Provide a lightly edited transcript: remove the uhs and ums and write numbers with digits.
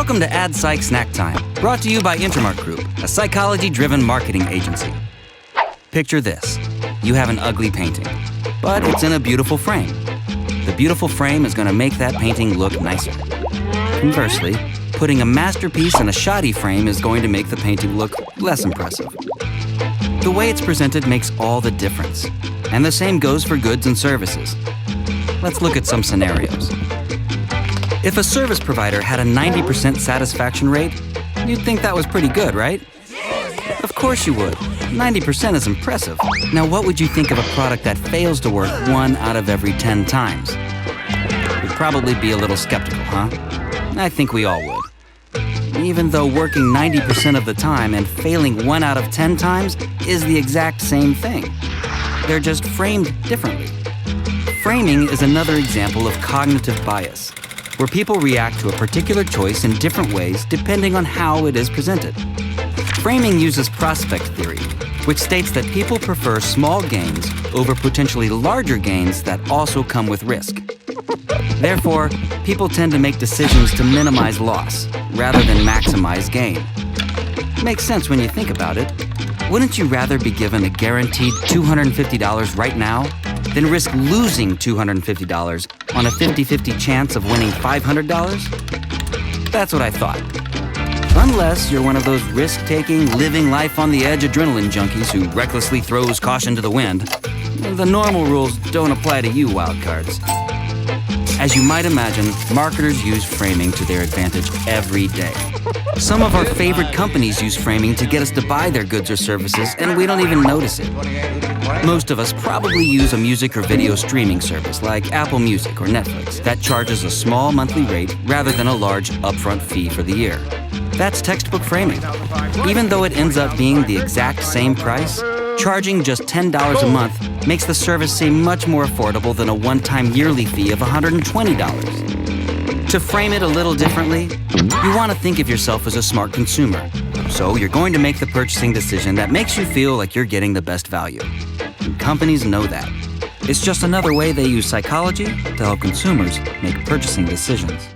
Welcome to Ad Psych Snack Time, brought to you by Intermark Group, a psychology-driven marketing agency. Picture this. You have an ugly painting, but it's in a beautiful frame. The beautiful frame is going to make that painting look nicer. Conversely, putting a masterpiece in a shoddy frame is going to make the painting look less impressive. The way it's presented makes all the difference, and the same goes for goods and services. Let's look at some scenarios. If a service provider had a 90% satisfaction rate, you'd think that was pretty good, right? Of course you would. 90% is impressive. Now what would you think of a product that fails to work 1 out of every 10 times? You'd probably be a little skeptical, huh? I think we all would. Even though working 90% of the time and failing 1 out of 10 times is the exact same thing. They're just framed differently. Framing is another example of cognitive bias, where people react to a particular choice in different ways depending on how it is presented. Framing uses prospect theory, which states that people prefer small gains over potentially larger gains that also come with risk. Therefore, people tend to make decisions to minimize loss rather than maximize gain. Makes sense when you think about it. Wouldn't you rather be given a guaranteed $250 right now than risk losing $250 on a 50-50 chance of winning $500? That's what I thought. Unless you're one of those risk-taking, living life on the edge adrenaline junkies who recklessly throws caution to the wind. The normal rules don't apply to you, wildcards. As you might imagine, marketers use framing to their advantage every day. Some of our favorite companies use framing to get us to buy their goods or services, and we don't even notice it. Most of us probably use a music or video streaming service like Apple Music or Netflix that charges a small monthly rate rather than a large upfront fee for the year. That's textbook framing. Even though it ends up being the exact same price, charging just $10 a month makes the service seem much more affordable than a one-time yearly fee of $120. To frame it a little differently, you want to think of yourself as a smart consumer. So you're going to make the purchasing decision that makes you feel like you're getting the best value. And companies know that. It's just another way they use psychology to help consumers make purchasing decisions.